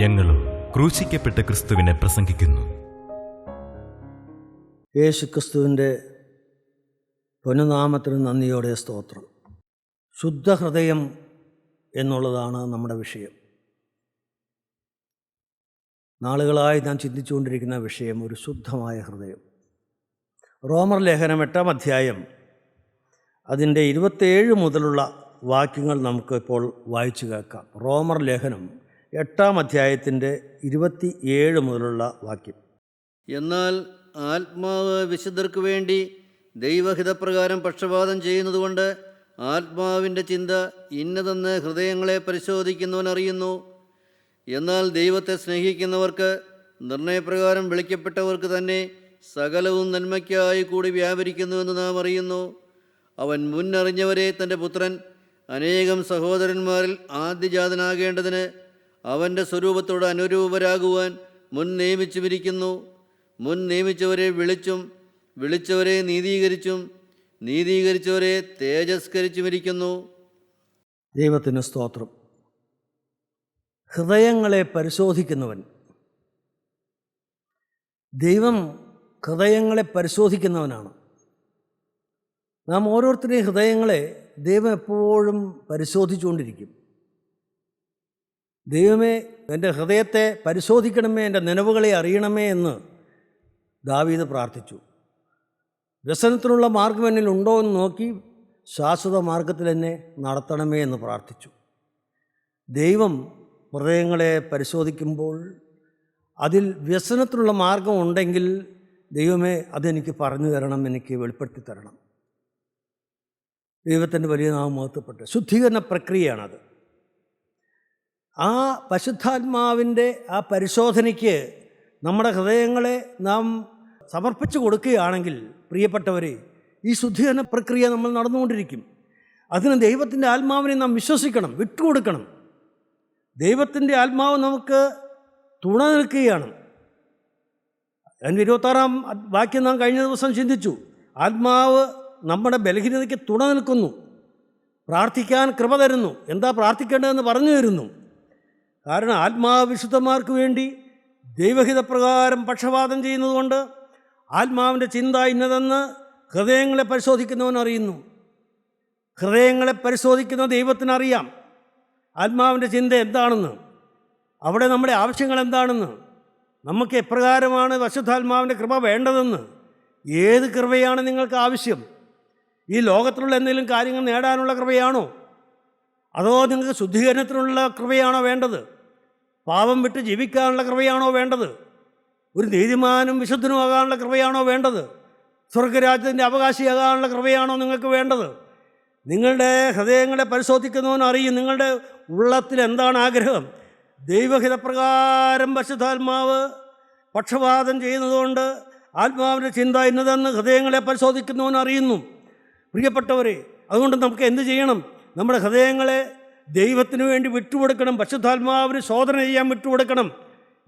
ഞങ്ങളും ക്രൂശിക്കപ്പെട്ട ക്രിസ്തുവിനെ പ്രസംഗിക്കുന്നു. യേശുക്രിസ്തുവിൻ്റെ പൊന്നുനാമത്തിന് നന്ദിയോടെ സ്തോത്രം. ശുദ്ധ ഹൃദയം എന്നുള്ളതാണ് നമ്മുടെ വിഷയം. നാളുകളായി ഞാൻ ചിന്തിച്ചുകൊണ്ടിരിക്കുന്ന വിഷയം ഒരു ശുദ്ധമായ ഹൃദയം. റോമർ ലേഖനം 8-ാം അധ്യായം അതിൻ്റെ 27 മുതലുള്ള വാക്യങ്ങൾ നമുക്കിപ്പോൾ വായിച്ചു കേൾക്കാം. റോമർ ലേഖനം 8-ാം അധ്യായത്തിൻ്റെ 27 മുതലുള്ള വാക്യം. എന്നാൽ ആത്മാവ് വിശുദ്ധർക്ക് വേണ്ടി ദൈവഹിതപ്രകാരം പക്ഷപാതം ചെയ്യുന്നതുകൊണ്ട് ആത്മാവിൻ്റെ ചിന്ത ഇന്നതെന്ന് ഹൃദയങ്ങളെ പരിശോധിക്കുന്നവൻ അറിയുന്നു. എന്നാൽ ദൈവത്തെ സ്നേഹിക്കുന്നവർക്ക് നിർണയപ്രകാരം വിളിക്കപ്പെട്ടവർക്ക് തന്നെ സകലവും നന്മയ്ക്കായി കൂടി വ്യാപരിക്കുന്നുവെന്ന് നാം അറിയുന്നു. അവൻ മുന്നറിഞ്ഞവരെ തൻ്റെ പുത്രൻ അനേകം സഹോദരന്മാരിൽ ആദ്യജാതനാകേണ്ടതിന് അവൻ്റെ സ്വരൂപത്തോട് അനുരൂപരാകുവാൻ മുൻ നിയമിച്ചുമിരിക്കുന്നു. മുൻ നിയമിച്ചവരെ വിളിച്ചും വിളിച്ചവരെ നീതീകരിച്ചും നീതീകരിച്ചവരെ തേജസ്കരിച്ചുമിരിക്കുന്നു. ദൈവത്തിന് സ്തോത്രം. ഹൃദയങ്ങളെ പരിശോധിക്കുന്നവൻ. ദൈവം ഹൃദയങ്ങളെ പരിശോധിക്കുന്നവനാണ്. നാം ഓരോരുത്തരുടെയും ഹൃദയങ്ങളെ ദൈവം എപ്പോഴും പരിശോധിച്ചുകൊണ്ടിരിക്കും. ദൈവമേ, എൻ്റെ ഹൃദയത്തെ പരിശോധിക്കണമേ, എൻ്റെ നിലവുകളെ അറിയണമേ എന്ന് ദാവീദ് പ്രാർത്ഥിച്ചു. വ്യസനത്തിനുള്ള മാർഗം എന്നിൽ ഉണ്ടോ എന്ന് നോക്കി ശാശ്വത മാർഗത്തിൽ എന്നെ നടത്തണമേ എന്ന് പ്രാർത്ഥിച്ചു. ദൈവം ഹൃദയങ്ങളെ പരിശോധിക്കുമ്പോൾ അതിൽ വ്യസനത്തിനുള്ള മാർഗം ഉണ്ടെങ്കിൽ ദൈവമേ അതെനിക്ക് പറഞ്ഞു തരണം, എനിക്ക് വെളിപ്പെടുത്തി തരണം. ദൈവത്തിൻ്റെ വലിയ നാമം മഹത്വപ്പെട്ട ശുദ്ധീകരണ പ്രക്രിയയാണത്. ആ പരിശുദ്ധാത്മാവിൻ്റെ ആ പരിശോധനയ്ക്ക് നമ്മുടെ ഹൃദയങ്ങളെ നാം സമർപ്പിച്ചു കൊടുക്കുകയാണെങ്കിൽ പ്രിയപ്പെട്ടവരെ, ഈ ശുദ്ധീകരണ പ്രക്രിയ നമ്മൾ നടന്നുകൊണ്ടിരിക്കും. അതിന് ദൈവത്തിൻ്റെ ആത്മാവിനെ നാം വിശ്വസിക്കണം, വിട്ടുകൊടുക്കണം. ദൈവത്തിൻ്റെ ആത്മാവ് നമുക്ക് തുണ നിൽക്കുകയാണ്. അതിൻ്റെ 26-ാം വാക്യം നാം കഴിഞ്ഞ ദിവസം ചിന്തിച്ചു. ആത്മാവ് നമ്മുടെ ബലഹീനതയ്ക്ക് തുണ നിൽക്കുന്നു, പ്രാർത്ഥിക്കാൻ കൃപ തരുന്നു, എന്താ പ്രാർത്ഥിക്കേണ്ടതെന്ന് പറഞ്ഞു തരുന്നു. കാരണം ആത്മാവ് വിശുദ്ധന്മാർക്ക് വേണ്ടി ദൈവഹിതപ്രകാരം പക്ഷപാതം ചെയ്യുന്നതുകൊണ്ട് ആത്മാവിൻ്റെ ചിന്ത ഇന്നതെന്ന് ഹൃദയങ്ങളെ പരിശോധിക്കുന്നവൻ അറിയുന്നു. ഹൃദയങ്ങളെ പരിശോധിക്കുന്ന ദൈവത്തിനറിയാം ആത്മാവിൻ്റെ ചിന്ത എന്താണെന്ന്, അവിടെ നമ്മുടെ ആവശ്യങ്ങൾ എന്താണെന്ന്, നമുക്ക് എപ്രകാരമാണ് പരിശുദ്ധാത്മാവിൻ്റെ കൃപ വേണ്ടതെന്ന്. ഏത് കൃപയാണ് നിങ്ങൾക്ക് ആവശ്യം? ഈ ലോകത്തിലുള്ള എന്തെങ്കിലും കാര്യങ്ങൾ നേടാനുള്ള കൃപയാണോ, അതോ നിങ്ങൾക്ക് ശുദ്ധീകരണത്തിനുള്ള കൃപയാണോ വേണ്ടത്? പാപം വിട്ട് ജീവിക്കാനുള്ള കൃപയാണോ വേണ്ടത്? ഒരു നീതിമാനും വിശുദ്ധനും ആകാനുള്ള കൃപയാണോ വേണ്ടത്? സ്വർഗരാജ്യത്തിൻ്റെ അവകാശിയാകാനുള്ള കൃപയാണോ നിങ്ങൾക്ക് വേണ്ടത്? നിങ്ങളുടെ ഹൃദയങ്ങളെ പരിശോധിക്കുന്നവൻ അറിയും നിങ്ങളുടെ ഉള്ളത്തിൽ എന്താണ് ആഗ്രഹം. ദൈവഹിതപ്രകാരം പരിശുദ്ധാത്മാവ് പക്ഷപാതം ചെയ്യുന്നതുകൊണ്ട് ആത്മാവിൻ്റെ ചിന്ത ഇന്നതെന്ന് ഹൃദയങ്ങളെ പരിശോധിക്കുന്നവൻ അറിയുന്നു. പ്രിയപ്പെട്ടവരെ, അതുകൊണ്ട് നമുക്ക് എന്ത് ചെയ്യണം? നമ്മുടെ ഹൃദയങ്ങളെ ദൈവത്തിന് വേണ്ടി വിട്ടുകൊടുക്കണം. പരിശുദ്ധാത്മാവിന് ശോധന ചെയ്യാൻ വിട്ടുകൊടുക്കണം.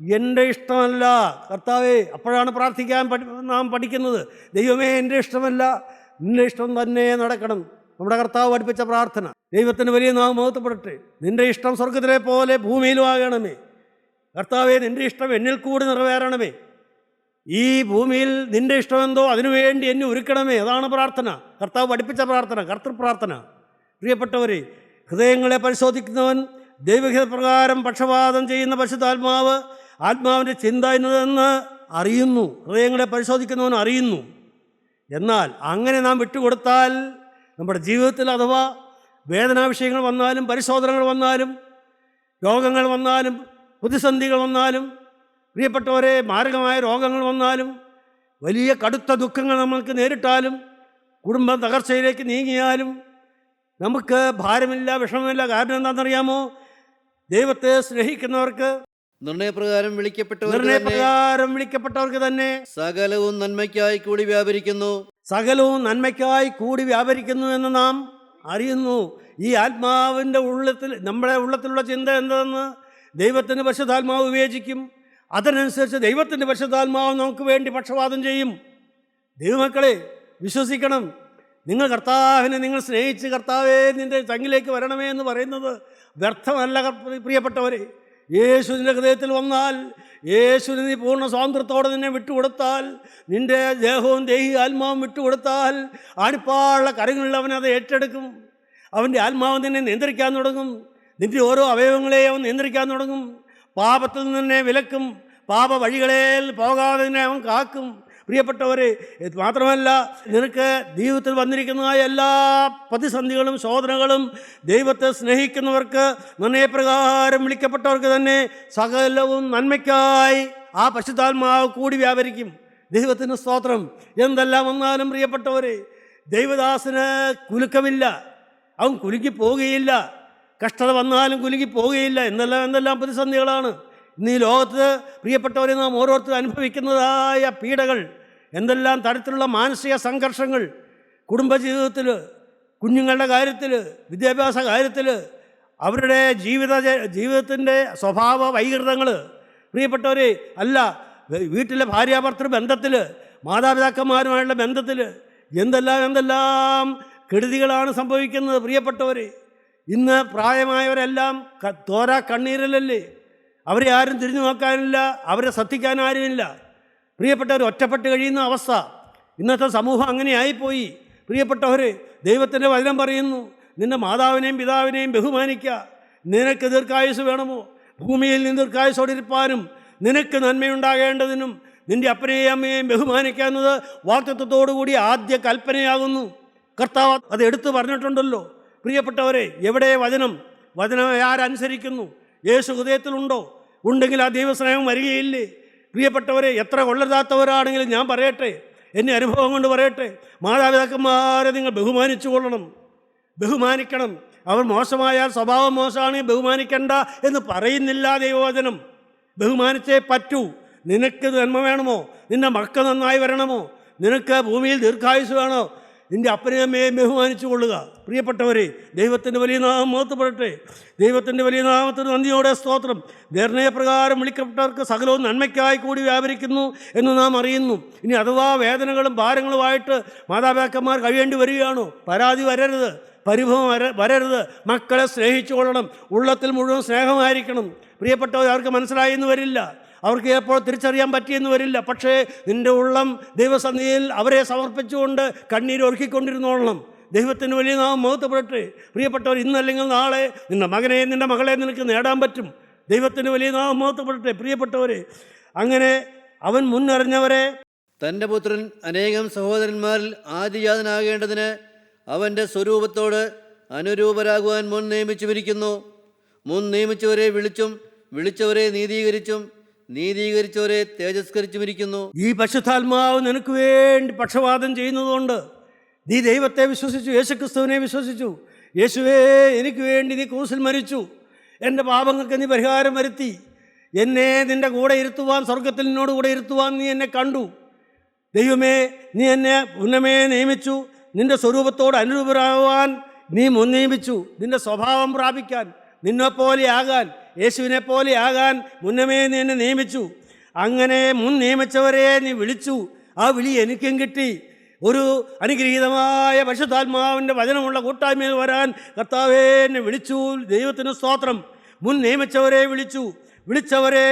എൻ്റെ ഇഷ്ടമല്ല കർത്താവേ, അപ്പോഴാണ് പ്രാർത്ഥിക്കാൻ നാം പഠിക്കുന്നത്. ദൈവമേ, എൻ്റെ ഇഷ്ടമല്ല, നിൻ്റെ ഇഷ്ടം തന്നെ നടക്കണം. നമ്മുടെ കർത്താവ് പഠിപ്പിച്ച പ്രാർത്ഥന. ദൈവത്തിന് വലിയ നാമം മഹത്വപ്പെടട്ടെ. നിൻ്റെ ഇഷ്ടം സ്വർഗത്തിലെ പോലെ ഭൂമിയിലും ആകണമേ. കർത്താവേ, നിൻ്റെ ഇഷ്ടം എന്നിൽ കൂടി നിറവേറണമേ. ഈ ഭൂമിയിൽ നിൻ്റെ ഇഷ്ടമെന്തോ അതിനുവേണ്ടി എന്നെ ഒരുക്കണമേ. അതാണ് പ്രാർത്ഥന, കർത്താവ് പഠിപ്പിച്ച പ്രാർത്ഥന, കർത്തൃപ്രാർത്ഥന. പ്രിയപ്പെട്ടവരെ, ഹൃദയങ്ങളെ പരിശോധിക്കുന്നവൻ ദൈവഹിതപ്രകാരം പക്ഷപാതം ചെയ്യുന്ന പരിശുദ്ധാത്മാവ് ആത്മാവിൻ്റെ ചിന്ത എന്നതെന്ന് അറിയുന്നു. ഹൃദയങ്ങളെ പരിശോധിക്കുന്നവൻ അറിയുന്നു. എന്നാൽ അങ്ങനെ നാം വിട്ടുകൊടുത്താൽ നമ്മുടെ ജീവിതത്തിൽ അഥവാ വേദനാവിഷയങ്ങൾ വന്നാലും, പരിശോധനകൾ വന്നാലും, രോഗങ്ങൾ വന്നാലും, പ്രതിസന്ധികൾ വന്നാലും, പ്രിയപ്പെട്ടവരെ മാരകമായ രോഗങ്ങൾ വന്നാലും, വലിയ കടുത്ത ദുഃഖങ്ങൾ നമ്മൾക്ക് നേരിട്ടാലും, കുടുംബം തകർച്ചയിലേക്ക് നീങ്ങിയാലും നമുക്ക് ഭാരമില്ല, വിഷമമില്ല. കാരണം എന്താണെന്നറിയാമോ? ദൈവത്തെ സ്നേഹിക്കുന്നവർക്ക് നിർണയപ്രകാരം വിളിക്കപ്പെട്ടവർക്ക് തന്നെ സകലവും നന്മയ്ക്കായി കൂടി വ്യാപരിക്കുന്നു. സകലവും നന്മയ്ക്കായി കൂടി വ്യാപരിക്കുന്നു എന്ന് നാം അറിയുന്നു. ഈ ആത്മാവിൻ്റെ ഉള്ളത്തിൽ, നമ്മുടെ ഉള്ളത്തിലുള്ള ചിന്ത എന്തെന്ന് ദൈവത്തിൻ്റെ പരിശുദ്ധാത്മാവ് വിവേചിക്കും. അതിനനുസരിച്ച് ദൈവത്തിൻ്റെ പരിശുദ്ധാത്മാവ് നമുക്ക് വേണ്ടി പക്ഷപാതം ചെയ്യും. ദൈവമക്കളെ, വിശ്വസിക്കണം. നിങ്ങൾ കർത്താവിനെ നിങ്ങൾ സ്നേഹിച്ച് കർത്താവേ നിൻ്റെ തങ്ങിലേക്ക് വരണമേ എന്ന് പറയുന്നത് വ്യർത്ഥമല്ല പ്രിയപ്പെട്ടവരെ. യേശു നിൻ്റെ ഹൃദയത്തിൽ വന്നാൽ, യേശുവിന് നീ പൂർണ്ണ സ്വാതന്ത്ര്യത്തോടെ നിന്നെ വിട്ടുകൊടുത്താൽ, നിൻ്റെ ദേഹവും ദേഹി ആത്മാവും വിട്ടുകൊടുത്താൽ, ആണിപ്പാളുള്ള കരങ്ങളിൽ അവൻ അത് ഏറ്റെടുക്കും. അവൻ്റെ ആത്മാവ് നിന്നെ നിയന്ത്രിക്കാൻ തുടങ്ങും. നിൻ്റെ ഓരോ അവയവങ്ങളെയും അവൻ നിയന്ത്രിക്കാൻ തുടങ്ങും. പാപത്തിൽ നിന്നെ വിലക്കും. പാപ വഴികളിൽ പോകാതെ നിന്നെ അവൻ കാക്കും. പ്രിയപ്പെട്ടവരെ, മാത്രമല്ല, നിനക്ക് ജീവിതത്തിൽ വന്നിരിക്കുന്നതായ എല്ലാ പ്രതിസന്ധികളും ശോധനകളും ദൈവത്തെ സ്നേഹിക്കുന്നവർക്ക്, നിർണയപ്രകാരം വിളിക്കപ്പെട്ടവർക്ക് തന്നെ സകലവും നന്മയ്ക്കായി ആ പരിശുദ്ധാത്മാവ് കൂടി വ്യാപരിക്കും. ദൈവത്തിന് സ്തോത്രം. എന്തെല്ലാം വന്നാലും പ്രിയപ്പെട്ടവരെ, ദൈവദാസന് കുലുക്കമില്ല. അവൻ കുലുക്കി പോവുകയില്ല. കഷ്ടത വന്നാലും കുലുക്കി പോവുകയില്ല. എന്തെല്ലാം പ്രതിസന്ധികളാണ് ഇന്ന് ഈ ലോകത്ത് പ്രിയപ്പെട്ടവരെ നാം ഓരോരുത്തരും അനുഭവിക്കുന്നതായ പീഡകൾ, എന്തെല്ലാം തരത്തിലുള്ള മാനസിക സംഘർഷങ്ങൾ, കുടുംബജീവിതത്തിൽ, കുഞ്ഞുങ്ങളുടെ കാര്യത്തിൽ, വിദ്യാഭ്യാസ കാര്യത്തിൽ, അവരുടെ ജീവിതത്തിൻ്റെ സ്വഭാവ വൈകൃതങ്ങൾ, പ്രിയപ്പെട്ടവരെ, അല്ല വീട്ടിലെ ഭാര്യാഭർത്തൃ ബന്ധത്തിൽ, മാതാപിതാക്കന്മാരുമായുള്ള ബന്ധത്തിൽ എന്തെല്ലാം കെടുതികളാണ് സംഭവിക്കുന്നത്. പ്രിയപ്പെട്ടവരെ, ഇന്ന് പ്രായമായവരെല്ലാം തോരാ കണ്ണീരിലല്ലേ. അവരെ ആരും തിരിഞ്ഞു നോക്കാനില്ല, അവരെ ശ്രദ്ധിക്കാൻ ആരുമില്ല. പ്രിയപ്പെട്ടവർ, ഒറ്റപ്പെട്ട് കഴിയുന്ന അവസ്ഥ ഇന്നത്തെ സമൂഹം അങ്ങനെയായിപ്പോയി. പ്രിയപ്പെട്ടവർ, ദൈവത്തിൻ്റെ വചനം പറയുന്നു, നിൻ്റെ മാതാവിനെയും പിതാവിനെയും ബഹുമാനിക്കുക. നിനക്ക് ദീർഘായുസ് വേണമോ? ഭൂമിയിൽ നിന്ന് ദീർഘായുസോടിരിപ്പാനും നിനക്ക് നന്മയുണ്ടാകേണ്ടതിനും നിൻ്റെ അപ്പനെയും അമ്മയെയും ബഹുമാനിക്കുക എന്നത് വാക്തത്വത്തോടുകൂടി ആദ്യ കൽപ്പനയാകുന്നു. കർത്താവ് അത് എടുത്തു പറഞ്ഞിട്ടുണ്ടല്ലോ. പ്രിയപ്പെട്ടവരെ, എവിടെ വചനം ആരനുസരിക്കുന്നു? യേശു ഹൃദയത്തിലുണ്ടോ? ഉണ്ടെങ്കിൽ ആ ദൈവസ്നേഹം വരികയില്ലേ? പ്രിയപ്പെട്ടവരെ, എത്ര കൊള്ളരുതാത്തവരാണെങ്കിലും ഞാൻ പറയട്ടെ, എൻ്റെ അനുഭവം കൊണ്ട് പറയട്ടെ, മാതാപിതാക്കന്മാരെ നിങ്ങൾ ബഹുമാനിച്ചു കൊള്ളണം, ബഹുമാനിക്കണം. അവർ മോശമായാൽ, സ്വഭാവം മോശമാണെങ്കിൽ ബഹുമാനിക്കണ്ട എന്ന് പറയുന്നില്ല ദൈവവചനം. ബഹുമാനിച്ചേ പറ്റൂ. നിനക്ക് നന്മ വേണമോ? നിൻ്റെ മക്കൾ നന്നായി വരണമോ? നിനക്ക് ഭൂമിയിൽ ദീർഘായുസ് വേണോ? നിൻ്റെ അപ്പനെയും അമ്മയെയും ബഹുമാനിച്ചു കൊള്ളുക. പ്രിയപ്പെട്ടവരെ, ദൈവത്തിൻ്റെ വലിയ നാമം മഹത്വപ്പെടട്ടെ. ദൈവത്തിൻ്റെ വലിയ നാമത്തിന് നന്ദിയോടെ സ്തോത്രം. നിർണയപ്രകാരം വിളിക്കപ്പെട്ടവർക്ക് സകലവും നന്മയ്ക്കായി കൂടി വ്യാപരിക്കുന്നു എന്ന് നാം അറിയുന്നു. ഇനി അഥവാ വേദനകളും ഭാരങ്ങളുമായിട്ട് മാതാപിതാക്കന്മാർ കഴിയേണ്ടി വരികയാണോ? പരാതി വരരുത്, പരിഭവം വരരുത്. മക്കളെ സ്നേഹിച്ചു കൊള്ളണം. ഉള്ളത്തിൽ മുഴുവൻ സ്നേഹമായിരിക്കണം. പ്രിയപ്പെട്ടവർ, അവർക്ക് മനസ്സിലായി എന്ന് വരില്ല, അവർക്ക് എപ്പോൾ തിരിച്ചറിയാൻ പറ്റിയെന്ന് വരില്ല. പക്ഷേ നിൻ്റെ ഉള്ളം ദൈവസന്നിധിയിൽ അവരെ സമർപ്പിച്ചുകൊണ്ട് കണ്ണീരൊഴുക്കിക്കൊണ്ടിരുന്നോളണം. ദൈവത്തിന് വലിയ നാമം മഹത്വപ്പെടട്ടെ. പ്രിയപ്പെട്ടവർ, ഇന്നല്ലെങ്കിൽ നാളെ നിൻ്റെ മകനെ നിൻ്റെ മകളെ നിനക്ക് നേടാൻ പറ്റും. ദൈവത്തിന് വലിയ നാമം മഹത്വപ്പെടട്ടെ. പ്രിയപ്പെട്ടവരെ, അങ്ങനെ അവൻ മുന്നറിഞ്ഞവരെ, തൻ്റെ പുത്രൻ അനേകം സഹോദരന്മാരിൽ ആദിജാതനാകേണ്ടതിന് അവൻ്റെ സ്വരൂപത്തോട് അനുരൂപരാകുവാൻ മുൻ നിയമിച്ചുമിരിക്കുന്നു. മുൻ നിയമിച്ചവരെ വിളിച്ചും വിളിച്ചവരെ നീതീകരിച്ചും നീതീകരിച്ചവരെ തേജസ്കരിച്ചുമിരിക്കുന്നു. ഈ പരിശുദ്ധാത്മാവ് നിനക്ക് വേണ്ടി പക്ഷപാതം ചെയ്യുന്നതുകൊണ്ട് നീ ദൈവത്തെ വിശ്വസിച്ചു, യേശുക്രിസ്തുവിനെ വിശ്വസിച്ചു. യേശുവേ, എനിക്ക് വേണ്ടി നീ ക്രൂസിൽ മരിച്ചു, എൻ്റെ പാപങ്ങൾക്ക് നീ പരിഹാരം വരുത്തി, എന്നെ നിൻ്റെ കൂടെ ഇരുത്തുവാൻ, സ്വർഗത്തിൽ നിന്നോട് കൂടെ ഇരുത്തുവാൻ നീ എന്നെ കണ്ടു. ദൈവമേ, നീ എന്നെ മുന്നമേ നിയമിച്ചു. നിൻ്റെ സ്വരൂപത്തോട് അനുരൂപരാകുവാൻ നീ മുൻ നിയമിച്ചു. നിൻ്റെ സ്വഭാവം പ്രാപിക്കാൻ, നിന്നെപ്പോലെയാകാൻ, യേശുവിനെ പോലെയാകാൻ മുന്നമേ നീ എന്നെ നിയമിച്ചു. അങ്ങനെ മുൻ നിയമിച്ചവരെ നീ വിളിച്ചു. ആ വിളി എനിക്കും കിട്ടി. ഒരു അനുഗ്രഹീതമായ പരിശുദ്ധാത്മാവിൻ്റെ വചനമുള്ള കൂട്ടായ്മയിൽ വരാൻ കർത്താവേ എന്നെ വിളിച്ചു. ദൈവത്തിന് സ്തോത്രം. മുൻ നിയമിച്ചവരെ വിളിച്ചു, വിളിച്ചവരെ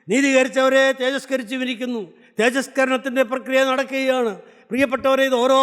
നീതീകരിച്ചവരെ തേജസ്കരിച്ചുമിരിക്കുന്നു. തേജസ്കരണത്തിൻ്റെ പ്രക്രിയ നടക്കുകയാണ്. പ്രിയപ്പെട്ടവരെ, ഇത് ഓരോ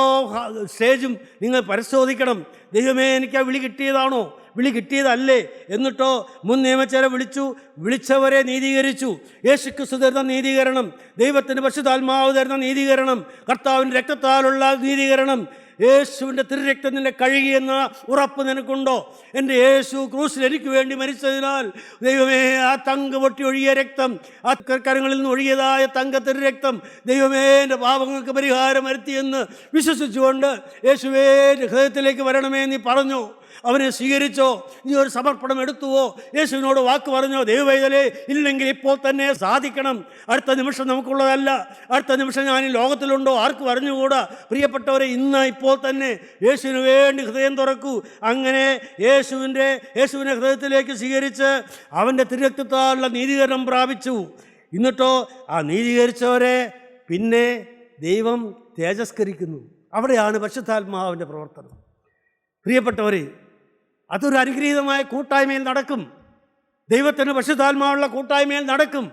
സ്റ്റേജും നിങ്ങൾ പരിശോധിക്കണം. ദൈവമേ, എനിക്ക് ആ വിളി കിട്ടിയതാണോ? വിളി കിട്ടിയതല്ലേ? എന്നിട്ടോ മുൻ നിയമിച്ചവരെ വിളിച്ചു, വിളിച്ചവരെ നീതീകരിച്ചു. യേശുക്രിസ്തു തരുന്ന നീതീകരണം, ദൈവത്തിൻ്റെ പരിശുദ്ധാത്മാവ് തരുന്ന നീതീകരണം, കർത്താവിൻ്റെ രക്തത്താലുള്ള നീതീകരണം, യേശുവിൻ്റെ തിരുരക്തം നിന്നെ കഴുകിയെന്ന ഉറപ്പ് നിനക്കുണ്ടോ? എൻ്റെ യേശു ക്രൂസിൽ എനിക്ക് വേണ്ടി മരിച്ചതിനാൽ ദൈവമേ, ആ തങ്ക പൊട്ടി ഒഴുകിയ രക്തം, ആ കരങ്ങളിൽ നിന്ന് ഒഴുകിയതായ തങ്ക തിരുരക്തം, ദൈവമേ എൻ്റെ പാപങ്ങൾക്ക് പരിഹാരം വരുത്തിയെന്ന് വിശ്വസിച്ചുകൊണ്ട് യേശുവേ ഹൃദയത്തിലേക്ക് വരണമേ നീ പറഞ്ഞു. അവനെ സ്വീകരിച്ചോ? നീ ഒരു സമർപ്പണം എടുത്തുവോ? യേശുവിനോട് വാക്ക് പറഞ്ഞോ? ദൈവവേദലേ, ഇല്ലെങ്കിൽ ഇപ്പോൾ തന്നെ സാധിക്കണം. അടുത്ത നിമിഷം നമുക്കുള്ളതല്ല. അടുത്ത നിമിഷം ഞാൻ ഈ ലോകത്തിലുണ്ടോ ആർക്ക് പറഞ്ഞുകൂടാ. പ്രിയപ്പെട്ടവരെ, ഇന്ന് ഇപ്പോൾ തന്നെ യേശുവിന് വേണ്ടി ഹൃദയം തുറക്കൂ. അങ്ങനെ യേശുവിനെ ഹൃദയത്തിലേക്ക് സ്വീകരിച്ച് അവൻ്റെ തിരുരക്തത്താലുള്ള നീതീകരണം പ്രാപിച്ചു. എന്നിട്ടോ ആ നീതീകരിച്ചവരെ പിന്നെ ദൈവം തേജസ്കരിക്കുന്നു. അവിടെയാണ് പരിശുദ്ധാത്മാവിൻ്റെ പ്രവർത്തനം. പ്രിയപ്പെട്ടവരെ, അതൊരു അനുഗ്രഹീതമായ കൂട്ടായ്മയിൽ നടക്കും. ദൈവത്തിന് പരിശുദ്ധാത്മാവുള്ള കൂട്ടായ്മയിൽ നടക്കും.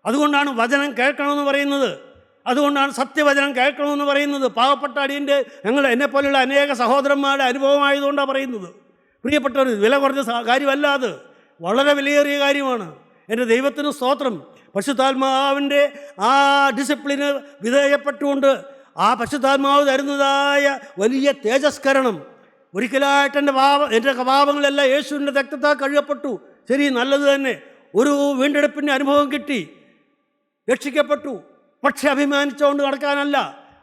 അതുകൊണ്ടാണ് വചനം കേൾക്കണമെന്ന് പറയുന്നത്. അതുകൊണ്ടാണ് സത്യവചനം കേൾക്കണമെന്ന് പറയുന്നത്. പാവപ്പെട്ട അടിയൻ്റെ എന്നെപ്പോലെയുള്ള അനേക സഹോദരന്മാരുടെ അനുഭവമായതുകൊണ്ടാണ് പറയുന്നത്. പ്രിയപ്പെട്ടവർ, വില കുറഞ്ഞ കാര്യമല്ല, അത് വളരെ വിലയേറിയ കാര്യമാണ്. എൻ്റെ ദൈവത്തിന് സ്തോത്രം. പരിശുദ്ധാത്മാവിൻ്റെ ആ ഡിസിപ്ലിന് വിധേയപ്പെട്ടുകൊണ്ട് ആ പരിശുദ്ധാത്മാവ് തരുന്നതായ വലിയ തേജസ്കരണം, ഒരിക്കലായിട്ട് എൻ്റെ പാപങ്ങളെല്ലാം യേശുവിൻ്റെ രക്തത്താൽ കഴുകപ്പെട്ടു. ശരി, നല്ലത് തന്നെ. ഒരു വീണ്ടെടുപ്പിൻ്റെ അനുഭവം കിട്ടി, രക്ഷിക്കപ്പെട്ടു. പക്ഷെ അഭിമാനിച്ചുകൊണ്ട് നടക്കാനല്ല,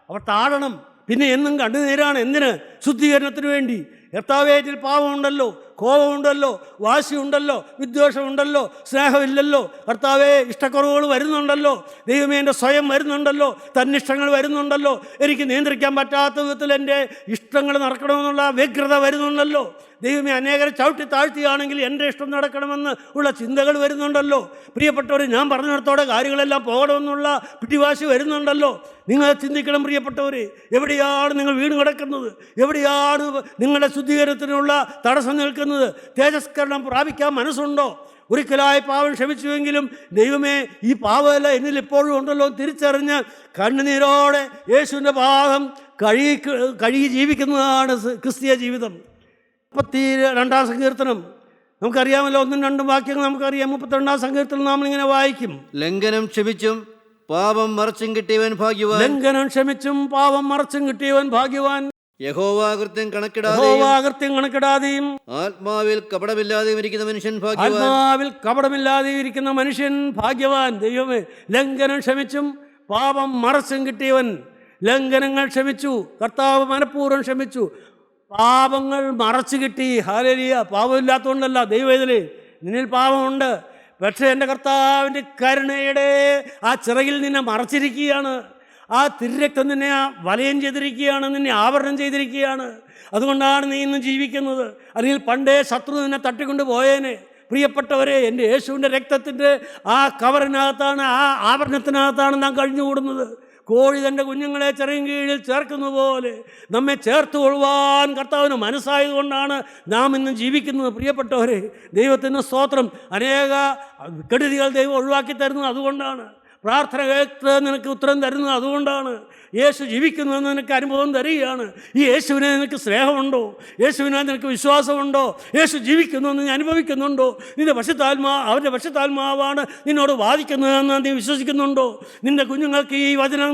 അവർ താഴണം. പിന്നെ എന്നും കണ്ണുനീരാണ്. എന്തിന്? ശുദ്ധീകരണത്തിന് വേണ്ടി. കർത്താവേറ്റിൽ പാവമുണ്ടല്ലോ, കോപമുണ്ടല്ലോ, വാശിയുണ്ടല്ലോ, വിദ്വേഷമുണ്ടല്ലോ, സ്നേഹമില്ലല്ലോ. കർത്താവേ, ഇഷ്ടക്കുറവുകൾ വരുന്നുണ്ടല്ലോ. ദൈവമേ, എൻ്റെ സ്വയം വരുന്നുണ്ടല്ലോ, തന്നിഷ്ടങ്ങൾ വരുന്നുണ്ടല്ലോ. എനിക്ക് നിയന്ത്രിക്കാൻ പറ്റാത്ത വിധത്തിൽ എൻ്റെ ഇഷ്ടങ്ങൾ നടക്കണമെന്നുള്ള വ്യഗ്രത വരുന്നുണ്ടല്ലോ. ദൈവമേ, അനേകരെ ചവിട്ടി താഴ്ത്തിയാണെങ്കിൽ എൻ്റെ ഇഷ്ടം നടക്കണമെന്ന് ഉള്ള ചിന്തകൾ വരുന്നുണ്ടല്ലോ. പ്രിയപ്പെട്ടവർ, ഞാൻ പറഞ്ഞിടത്തോടെ കാര്യങ്ങളെല്ലാം പോകണമെന്നുള്ള പിടിവാശി വരുന്നുണ്ടല്ലോ. നിങ്ങൾ ചിന്തിക്കണം പ്രിയപ്പെട്ടവർ, എവിടെയാണ് നിങ്ങൾ വീണ് കിടക്കുന്നത്? എവിടെയാണ് നിങ്ങളുടെ ശുദ്ധീകരണത്തിനുള്ള തടസ്സം നിൽക്കുന്നത്? തേജസ്കരണം പ്രാപിക്കാൻ മനസ്സുണ്ടോ? ഒരിക്കലായി പാവം ക്ഷമിച്ചുവെങ്കിലും ദൈവമേ, ഈ പാവമല്ല എന്നിൽ ഇപ്പോഴും ഉണ്ടല്ലോ തിരിച്ചറിഞ്ഞ് കണ്ണുനീരോടെ യേശുവിൻ്റെ പാദം കഴുകി ജീവിക്കുന്നതാണ് ക്രിസ്തീയ ജീവിതം. 32-ാം സങ്കീർത്തനം നമുക്കറിയാമല്ലോ, 1-2 വാക്യങ്ങൾ നമുക്കറിയാം. 32-ാം സങ്കീർത്തനം നാം ഇങ്ങനെ വായിക്കും: ലംഘനം ക്ഷമിച്ചും പാപം മറച്ചും കിട്ടിയവൻ ഭാഗ്യവാൻ. ലംഘനം ക്ഷമിച്ചും പാപം മറച്ചും കിട്ടിയവൻ ഭാഗ്യവാൻ. യഹോവാകൃത്യം കണക്കിടാതെയും ആത്മാവിൽ കപടമില്ലാതെയും ഇരിക്കുന്ന മനുഷ്യൻ ഭാഗ്യവാൻ. ആത്മാവിൽ കപടമില്ലാതെയും ഇരിക്കുന്ന മനുഷ്യൻ ഭാഗ്യവാൻ. ദൈവമേ, ലംഘനം ക്ഷമിച്ചും പാപം മറച്ചും കിട്ടിയവൻ. ലംഘനങ്ങൾ ക്ഷമിച്ചു, കർത്താവ് മനഃപൂർവ്വം ക്ഷമിച്ചു. പാപങ്ങൾ മറച്ചു കിട്ടി. ഹല്ലേലൂയ. പാപമില്ലാത്തതുകൊണ്ടല്ല, ദൈവവേദനേ, നിന്നിൽ പാപമുണ്ട്. പക്ഷേ എൻ്റെ കർത്താവിൻ്റെ കരുണയുടെ ആ ചിറകിൽ നിന്നെ മറച്ചിരിക്കുകയാണ്. ആ തിരുരക്തം നിന്നെ വലയം ചെയ്തിരിക്കുകയാണ്, നിന്നെ ആവരണം ചെയ്തിരിക്കുകയാണ്. അതുകൊണ്ടാണ് നീ ഇന്ന് ജീവിക്കുന്നത്. അല്ലെങ്കിൽ പണ്ടേ ശത്രു നിന്നെ തട്ടിക്കൊണ്ട് പോയേനെ. പ്രിയപ്പെട്ടവരെ, എൻ്റെ യേശുവിൻ്റെ രക്തത്തിൻ്റെ ആ കവറിനകത്താണ്, ആ ആവരണത്തിനകത്താണ് നാം കഴിഞ്ഞുകൂടുന്നത്. കോഴി തൻ്റെ കുഞ്ഞുങ്ങളെ ചെറിയ കീഴിൽ ചേർക്കുന്ന പോലെ നമ്മെ ചേർത്ത് കൊള്ളുവാൻ കർത്താവിന് മനസ്സായതുകൊണ്ടാണ് നാം ഇന്ന് ജീവിക്കുന്നത്. പ്രിയപ്പെട്ടവരെ, ദൈവത്തിന് സ്തോത്രം. അനേക കെടുതികൾ ദൈവം ഒഴിവാക്കി തരുന്നത് അതുകൊണ്ടാണ്. പ്രാർത്ഥന കേട്ട് നിനക്ക് ഉത്തരം തരുന്നത് അതുകൊണ്ടാണ്. യേശു ജീവിക്കുന്നുവെന്ന് നിനക്ക് അനുഭവം തരികയാണ്. ഈ യേശുവിനെ നിനക്ക് സ്നേഹമുണ്ടോ? യേശുവിനെ നിനക്ക് വിശ്വാസമുണ്ടോ? യേശു ജീവിക്കുന്നുവെന്ന് നീ അനുഭവിക്കുന്നുണ്ടോ? നിൻ്റെ അവൻ്റെ പരിശുദ്ധാത്മാവാണ് നിന്നോട് വാദിക്കുന്നതെന്ന് നീ വിശ്വസിക്കുന്നുണ്ടോ? നിൻ്റെ കുഞ്ഞുങ്ങൾക്ക് ഈ വചനം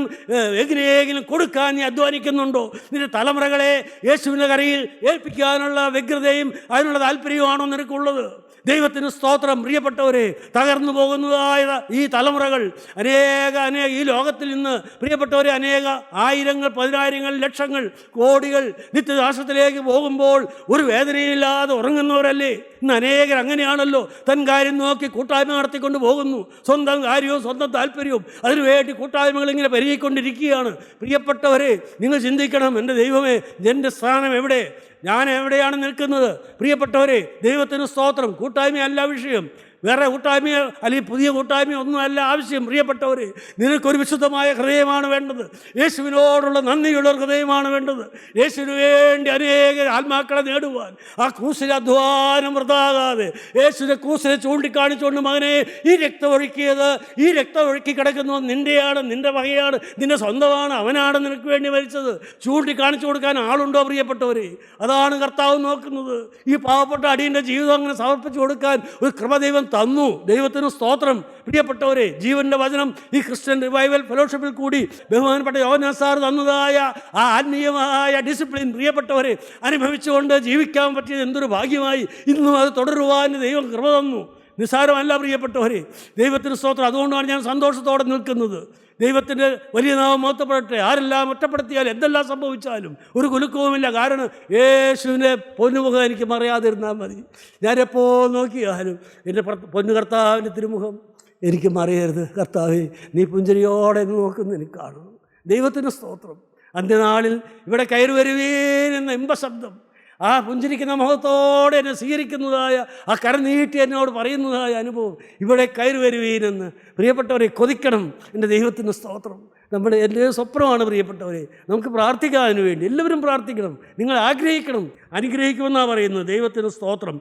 എങ്ങനെയെങ്കിലും കൊടുക്കാൻ നീ അധ്വാനിക്കുന്നുണ്ടോ? നിൻ്റെ തലമുറകളെ യേശുവിൻ്റെ കരയിൽ ഏൽപ്പിക്കാനുള്ള വ്യഗ്രതയും അതിനുള്ള താല്പര്യമാണോ നിനക്കുള്ളത്? ദൈവത്തിന് സ്തോത്രം. പ്രിയപ്പെട്ടവരെ, തകർന്നു പോകുന്നതായ ഈ തലമുറകൾ അനേക ഈ ലോകത്തിൽ നിന്ന് പ്രിയപ്പെട്ടവരെ അനേക ആയിരങ്ങൾ, പതിനായിരങ്ങൾ, ലക്ഷങ്ങൾ, കോടികൾ നിത്യനാശത്തിലേക്ക് പോകുമ്പോൾ ഒരു വേദനയില്ലാതെ ഉറങ്ങുന്നവരല്ലേ ഇന്ന് അനേകർ. അങ്ങനെയാണല്ലോ, തൻ കാര്യം നോക്കി കൂട്ടായ്മ നടത്തിക്കൊണ്ട് പോകുന്നു. സ്വന്തം കാര്യവും സ്വന്തം താല്പര്യവും അതിനുവേണ്ടി കൂട്ടായ്മകൾ ഇങ്ങനെ പെരുകിക്കൊണ്ടിരിക്കുകയാണ്. പ്രിയപ്പെട്ടവരെ, നിങ്ങൾ ചിന്തിക്കണം, എൻ്റെ ദൈവമേ, എൻ്റെ സ്ഥാനം എവിടെ? ഞാൻ എവിടെയാണ് നിൽക്കുന്നത്? പ്രിയപ്പെട്ടവരെ, ദൈവത്തിന് സ്തോത്രം. കൂട്ടായ്മയല്ല വിഷയം, വേറെ കൂട്ടായ്മയോ അല്ലെങ്കിൽ പുതിയ കൂട്ടായ്മയോ ഒന്നുമല്ല ആവശ്യം. പ്രിയപ്പെട്ടവരെ, നിനക്കൊരു വിശുദ്ധമായ ഹൃദയമാണ് വേണ്ടത്. യേശുവിനോടുള്ള നന്ദിയുള്ള ഹൃദയമാണ് വേണ്ടത്. യേശുവിന് വേണ്ടി അനേക ആത്മാക്കളെ നേടുവാൻ ആ ക്രൂശിലെ അധ്വാനം വൃഥാകാതെ യേശുവിനെ ക്രൂശിനെ ചൂണ്ടിക്കാണിച്ചുകൊണ്ട്, മകനെ, ഈ രക്തം ഒഴുക്കിയത്, ഈ രക്തം ഒഴുക്കി കിടക്കുന്നത് നിൻ്റെയാണ്, നിൻ്റെ വകയാണ്, നിൻ്റെ സ്വന്തമാണ്, അവനാണ് നിനക്ക് വേണ്ടി മരിച്ചത്. ചൂണ്ടിക്കാണിച്ചു കൊടുക്കാൻ ആളുണ്ടോ? പ്രിയപ്പെട്ടവരെ, അതാണ് കർത്താവ് നോക്കുന്നത്. ഈ പാവപ്പെട്ട അടിയൻ്റെ ജീവിതം അങ്ങനെ സമർപ്പിച്ചു കൊടുക്കാൻ ഒരു കൃപദൈവം തന്നു. ദൈവത്തിന് സ്തോത്രം. പ്രിയപ്പെട്ടവരെ, ജീവൻ്റെ വചനം ഈ ക്രിസ്ത്യൻ റിവൈവൽ ഫെലോഷിപ്പിൽ കൂടി ബഹുമാനപ്പെട്ട യോഹന്നാൻ സാർ തന്നതായ ആ ആത്മീയമായ ഡിസിപ്ലിൻ പ്രിയപ്പെട്ടവരെ അനുഭവിച്ചുകൊണ്ട് ജീവിക്കാൻ പറ്റിയത് എന്തൊരു ഭാഗ്യമായി. ഇന്നും അത് തുടരുവാൻ ദൈവം കൃപ തന്നു. നിസ്സാരമല്ല പ്രിയപ്പെട്ടവരെ, ദൈവത്തിന് സ്തോത്രം. അതുകൊണ്ടാണ് ഞാൻ സന്തോഷത്തോടെ നിൽക്കുന്നത്. ദൈവത്തിൻ്റെ വലിയ നാമം മഹത്വപ്പെടട്ടെ. ആരെല്ലാം ഒറ്റപ്പെടുത്തിയാലും എന്തെല്ലാം സംഭവിച്ചാലും ഒരു കുലുക്കവുമില്ല. കാരണം യേശുവിനെ പൊന്നുമുഖം എനിക്ക് മറിയാതിരുന്നാൽ മതി. ഞാനെപ്പോൾ നോക്കിയാലും എൻ്റെ പൊന്നു കർത്താവിൻ്റെ തിരുമുഖം എനിക്ക് മറിയരുത്. കർത്താവേ, നീ പുഞ്ചിരിയോടെ നോക്കുന്ന എനിക്ക് കാണും. ദൈവത്തിന് സ്തോത്രം. അന്ത്യനാളിൽ ഇവിടെ കയറി വരുവീൻ എന്ന ഇമ്പശബ്ദം, ആ പുഞ്ചിരിക്കുന്ന മുഖത്തോടെ എന്നെ സ്വീകരിക്കുന്നതായ, ആ കരനീട്ടി എന്നോട് പറയുന്നതായ അനുഭവം, ഇവിടെ കയറി വരുവീനെന്ന് പ്രിയപ്പെട്ടവരെ കൊതിക്കണം. എൻ്റെ ദൈവത്തിന് സ്തോത്രം. നമ്മുടെ എൻ്റെ സ്വപ്നമാണ് പ്രിയപ്പെട്ടവരെ. നമുക്ക് പ്രാർത്ഥിക്കാം അതിനു വേണ്ടി. എല്ലാവരും പ്രാർത്ഥിക്കണം. നിങ്ങൾ ആഗ്രഹിക്കണം. അനുഗ്രഹിക്കുമെന്നാണ് പറയുന്നത്. ദൈവത്തിന് സ്തോത്രം.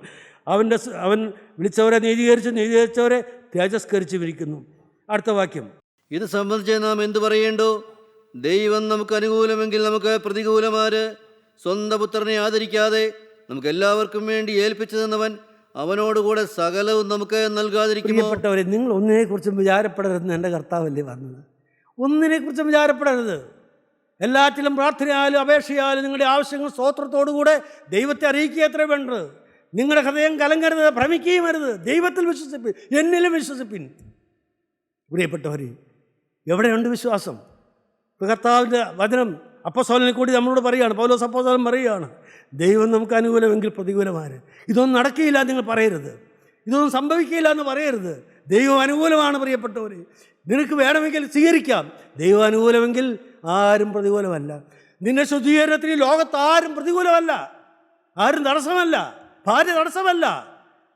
അവൻ വിളിച്ചവരെ നീതീകരിച്ചവരെ തേജസ്കരിച്ച് വിരിക്കുന്നു. അടുത്ത വാക്യം. ഇത് സംബന്ധിച്ച് നാം എന്തു പറയേണ്ടു? ദൈവം നമുക്ക് അനുകൂലമെങ്കിൽ നമുക്ക് പ്രതികൂലമാര്? സ്വന്തം പുത്രനെ ആദരിക്കാതെ നമുക്ക് എല്ലാവർക്കും വേണ്ടി ഏൽപ്പിച്ചു തന്നവൻ അവനോടുകൂടെ സകലവും നമുക്ക് നൽകാതിരിക്കുമോ? പ്രിയപ്പെട്ടവരെ, നിങ്ങൾ ഒന്നിനെക്കുറിച്ചും വിചാരപ്പെടരുതെന്ന് എൻ്റെ കർത്താവല്ലേ പറഞ്ഞത്. ഒന്നിനെക്കുറിച്ചും വിചാരപ്പെടരുത്. എല്ലാറ്റിലും പ്രാർത്ഥനയാലും അപേക്ഷയാലും നിങ്ങളുടെ ആവശ്യങ്ങൾ സ്തോത്രത്തോടുകൂടെ ദൈവത്തെ അറിയിക്കുക എത്ര വേണ്ടത്. നിങ്ങളുടെ ഹൃദയം കലങ്കരുത്, ഭ്രമിക്കുകയും അരുത്. ദൈവത്തിൽ വിശ്വസിപ്പിൻ, എന്നിലും വിശ്വസിപ്പിൻ. പ്രിയപ്പെട്ടവർ, എവിടെയുണ്ട് വിശ്വാസം? കർത്താവിൻ്റെ വചനം അപ്പോസ്തലനിൽ കൂടി നമ്മളോട് പറയുകയാണ്. പൗലോസ് അപ്പോസ്തലൻ പറയുകയാണ്, ദൈവം നമുക്ക് അനുകൂലമെങ്കിൽ പ്രതികൂലമാര്? ഇതൊന്നും നടക്കുകയില്ല നിങ്ങൾ പറയരുത്. ഇതൊന്നും സംഭവിക്കുകയില്ല എന്ന് പറയരുത്. ദൈവം അനുകൂലമാണ് പ്രിയപ്പെട്ടവർ. നിനക്ക് വേണമെങ്കിൽ സ്വീകരിക്കാം. ദൈവം അനുകൂലമെങ്കിൽ ആരും പ്രതികൂലമല്ല. നിന്റെ ശുദ്ധീകരണത്തിന് ലോകത്ത് ആരും പ്രതികൂലമല്ല, ആരും തടസ്സമല്ല. ഭാര്യ തടസ്സമല്ല,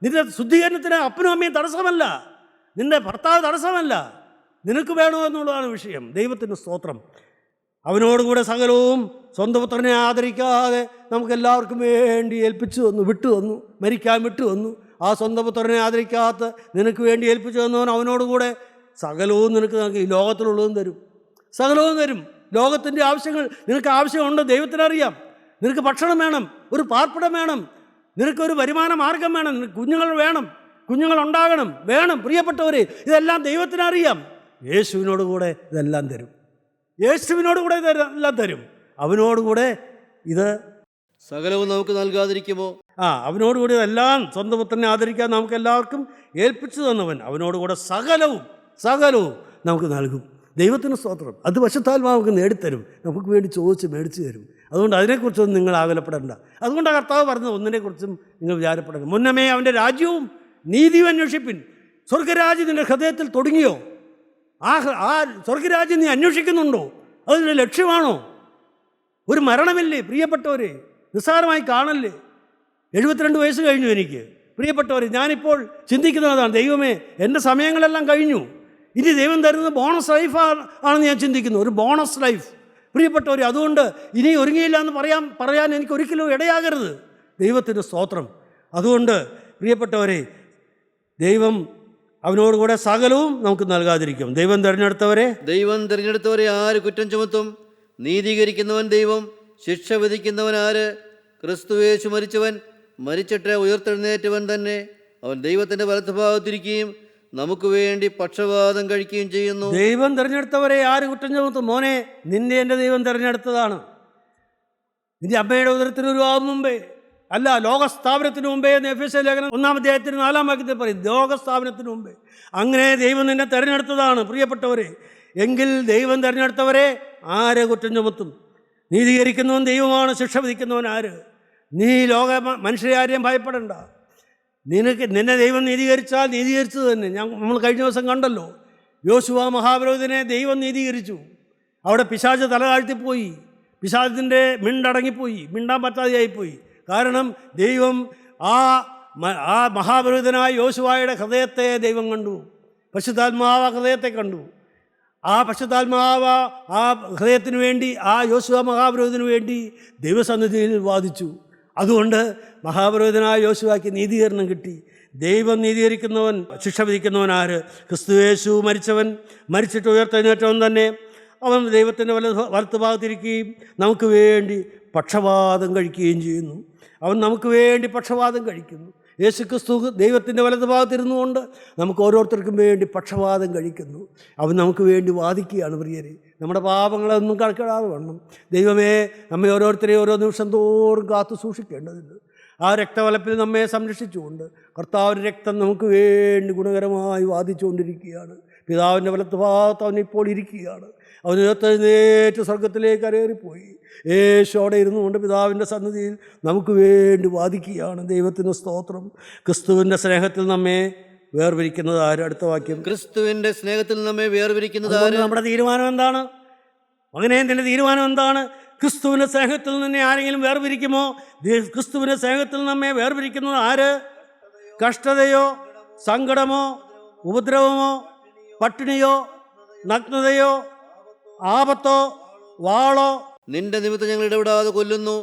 നിന്റെ ശുദ്ധീകരണത്തിന് അപ്പനും അമ്മയും തടസ്സമല്ല, നിന്റെ ഭർത്താവ് തടസ്സമല്ല. നിനക്ക് വേണോ എന്നുള്ളതാണ് വിഷയം. ദൈവത്തിന് സ്തോത്രം. അവനോടുകൂടെ സകലവും സ്വന്തം പുത്രനെ ആദരിക്കാതെ നമുക്കെല്ലാവർക്കും വേണ്ടി ഏൽപ്പിച്ചു തന്നു, വിട്ടു തന്നു, മരിക്കാൻ വിട്ടു തന്നു. ആ സ്വന്തം പുത്രനെ ആദരിക്കാത്ത നിനക്ക് വേണ്ടി ഏൽപ്പിച്ചു തന്നവൻ അവനോടുകൂടെ സകലവും നിനക്ക് നൽകി. ലോകത്തിലുള്ളതും തരും, സകലവും തരും. ലോകത്തിൻ്റെ ആവശ്യങ്ങൾ നിനക്ക് ആവശ്യമുണ്ട്, ദൈവത്തിനറിയാം. നിനക്ക് ഭക്ഷണം വേണം, ഒരു പാർപ്പിടം വേണം, നിനക്കൊരു വരുമാന മാർഗം വേണം, നിനക്ക് കുഞ്ഞുങ്ങൾ വേണം, കുഞ്ഞുങ്ങളുണ്ടാകണം, വേണം. പ്രിയപ്പെട്ടവരെ, ഇതെല്ലാം ദൈവത്തിനറിയാം. യേശുവിനോടുകൂടെ ഇതെല്ലാം തരും. യേശുവിനോടുകൂടെ ഇതെല്ലാം തരും. അവനോടുകൂടെ ഇത് സകലവും നമുക്ക് നൽകാതിരിക്കുമോ? അവനോടുകൂടി ഇതെല്ലാം സ്വന്തം പുത്രനെ ആദരിക്കാൻ നമുക്ക് എല്ലാവർക്കും ഏൽപ്പിച്ചു തന്നവൻ അവനോടുകൂടെ സകലവും നമുക്ക് നൽകും. ദൈവത്തിന് സ്തോത്രം. അത് വശത്താൽമാ നമുക്ക് നേടിത്തരും, നമുക്ക് വേണ്ടി ചോദിച്ച് മേടിച്ചു തരും. അതുകൊണ്ട് അതിനെക്കുറിച്ചൊന്നും നിങ്ങൾ ആകുലപ്പെടേണ്ട. അതുകൊണ്ടാണ് കർത്താവ് പറഞ്ഞത്, ഒന്നിനെക്കുറിച്ചും നിങ്ങൾ വിചാരപ്പെടേണ്ട. മുന്നമേ അവൻ്റെ രാജ്യവും നീതിയും അന്വേഷിപ്പിൻ. സ്വർഗരാജ്യം നിൻ്റെ ഹൃദയത്തിൽ തുടങ്ങിയോ? ആ സ്വർഗരാജ്യം നീ അന്വേഷിക്കുന്നുണ്ടോ? അതിൻ്റെ ലക്ഷ്യമാണോ? ഒരു മരണമില്ലേ പ്രിയപ്പെട്ടവരെ? നിസ്സാരമായി കാണല്ലേ. 72 വയസ്സ് കഴിഞ്ഞു എനിക്ക്. പ്രിയപ്പെട്ടവർ, ഞാനിപ്പോൾ ചിന്തിക്കുന്നതാണ്, ദൈവമേ എൻ്റെ സമയങ്ങളെല്ലാം കഴിഞ്ഞു, ഇനി ദൈവം തരുന്നത് ബോണസ് ലൈഫ് ആണെന്ന് ഞാൻ ചിന്തിക്കുന്നു. ഒരു ബോണസ് ലൈഫ് പ്രിയപ്പെട്ടവർ. അതുകൊണ്ട് ഇനി ഒരുങ്ങിയില്ല എന്ന് പറയാൻ എനിക്ക് ഒരിക്കലും ഇടയാകരുത്. ദൈവത്തിൻ്റെ സ്തോത്രം. അതുകൊണ്ട് പ്രിയപ്പെട്ടവരെ, ദൈവം അവനോടുകൂടെ സകലവും നമുക്ക് നൽകാതിരിക്കും. ദൈവം തിരഞ്ഞെടുത്തവരെ ആര് കുറ്റം ചുമത്തും? നീതീകരിക്കുന്നവൻ ദൈവം, ശിക്ഷ വിധിക്കുന്നവൻ ആര്? ക്രിസ്തുയേശു മരിച്ചിട്ട് ഉയർത്തെഴുന്നേറ്റവൻ തന്നെ. അവൻ ദൈവത്തിൻ്റെ വലത്തുഭാഗത്തിരിക്കുകയും നമുക്ക് വേണ്ടി പക്ഷപാതം കഴിക്കുകയും ചെയ്യുന്നു. ദൈവം തിരഞ്ഞെടുത്തവരെ ആര് കുറ്റം ചുമത്തും? മോനെ, നിന്നെ എൻ്റെ ദൈവം തിരഞ്ഞെടുത്തതാണ്. നിന്റെ അമ്മയുടെ ഉദരത്തിന് ഉരുവാകും മുമ്പേ, അല്ല, ലോകസ്ഥാപനത്തിന് മുമ്പേ എന്ന് എഫെസ്യ ലേഖനം 1-ാം അധ്യായത്തിന് 4-ാം വാക്യത്തിൽ പറയും. ലോകസ്ഥാപനത്തിന് മുമ്പേ അങ്ങനെ ദൈവം നിന്നെ തിരഞ്ഞെടുത്തതാണ് പ്രിയപ്പെട്ടവരെ. എങ്കിൽ ദൈവം തിരഞ്ഞെടുത്തവരെ ആരെ കുറ്റം ചുമത്തും? നീതീകരിക്കുന്നവൻ ദൈവമാണ്, ശിക്ഷ വിധിക്കുന്നവൻ ആര്? നീ മനുഷ്യരെ ആരെയും ഭയപ്പെടണ്ട. നിന്നെ ദൈവം നീതീകരിച്ചാൽ നീതീകരിച്ചത് തന്നെ. നമ്മൾ കഴിഞ്ഞ ദിവസം കണ്ടല്ലോ, യോശുവ മഹാപുരോഹിതനെ ദൈവം നീതീകരിച്ചു. അവിടെ പിശാച് തല താഴ്ത്തിപ്പോയി, പിശാചിൻ്റെ മിണ്ടടങ്ങിപ്പോയി, മിണ്ടാൻ പറ്റാതെയായിപ്പോയി. കാരണം ദൈവം ആ മഹാപുരോഹിതനായ യോശുവയുടെ ഹൃദയത്തെ ദൈവം കണ്ടു. പരിശുദ്ധാത്മാവ് ഹൃദയത്തെ കണ്ടു. ആ പരിശുദ്ധാത്മാവ് ആ ഹൃദയത്തിന് വേണ്ടി, ആ യോശുവ മഹാപുരോഹിതന് വേണ്ടി ദൈവസന്നിധിയിൽ വാദിച്ചു. അതുകൊണ്ട് മഹാപുരോഹിതനായ യോശുവയ്ക്ക് നീതീകരണം കിട്ടി. ദൈവം നീതീകരിക്കുന്നവൻ, ശിക്ഷ വിധിക്കുന്നവൻ ആര്? ക്രിസ്തുയേശു മരിച്ചിട്ട് ഉയർത്തെഴുന്നേറ്റവൻ തന്നെ. അവൻ ദൈവത്തിൻ്റെ വലത്തുഭാഗത്തിരിക്കുകയും നമുക്ക് വേണ്ടി പക്ഷപാതം കഴിക്കുകയും ചെയ്യുന്നു. അവൻ നമുക്ക് വേണ്ടി പക്ഷപാതം കഴിക്കുന്നു. യേശു ക്രിസ്തു ദൈവത്തിൻ്റെ വലതുഭാഗത്തിരുന്നുകൊണ്ട് നമുക്ക് ഓരോരുത്തർക്കും വേണ്ടി പക്ഷപാതം കഴിക്കുന്നു. അവൻ നമുക്ക് വേണ്ടി വാദിക്കുകയാണ്. പ്രിയരെ, നമ്മുടെ പാപങ്ങളൊന്നും കണക്കിടാതെ വേണം. ദൈവമേ, നമ്മെ ഓരോരുത്തരെയും ഓരോ നിമിഷം തോറും കാത്തു സൂക്ഷിക്കേണ്ടതുണ്ട്. ആ രക്തവലപ്പിൽ നമ്മെ സംരക്ഷിച്ചുകൊണ്ട് കർത്താവിൻ്റെ രക്തം നമുക്ക് വേണ്ടി ഗുണകരമായി വാദിച്ചുകൊണ്ടിരിക്കുകയാണ്. പിതാവിൻ്റെ വലത്തുഭാഗത്ത് അവൻ ഇപ്പോൾ ഇരിക്കുകയാണ്. അവൻ ഉയർത്തെഴുന്നേറ്റ് സ്വർഗത്തിലേക്ക് കരേറിപ്പോയി. യേശു അവിടെ ഇരുന്നു കൊണ്ട് പിതാവിൻ്റെ സന്നിധിയിൽ നമുക്ക് വേണ്ടി വാദിക്കുകയാണ്. ദൈവത്തിന് സ്തോത്രം. ക്രിസ്തുവിൻ്റെ സ്നേഹത്തിൽ നമ്മെ വേർപിരിക്കുന്നത് ആര്? അടുത്ത വാക്യം. ക്രിസ്തുവിൻ്റെ സ്നേഹത്തിൽ നമ്മെ വേർപിരിക്കുന്നത് ആര്? നമ്മുടെ തീരുമാനം എന്താണ്? മകനെ, നിന്റെ തീരുമാനം എന്താണ്? ക്രിസ്തുവിൻ്റെ സ്നേഹത്തിൽ നിന്നെ ആരെങ്കിലും വേർപിരിക്കുമോ? ക്രിസ്തുവിൻ്റെ സ്നേഹത്തിൽ നമ്മെ വേർപിരിക്കുന്നത് ആര്? കഷ്ടതയോ, സങ്കടമോ, ഉപദ്രവമോ, പട്ടിണിയോ, നഗ്നതയോ, ആപത്തോ വാളോ നിന്റെ നിമിത്തം ഞങ്ങൾ ഇടപെടാതെ കൊല്ലുന്നു,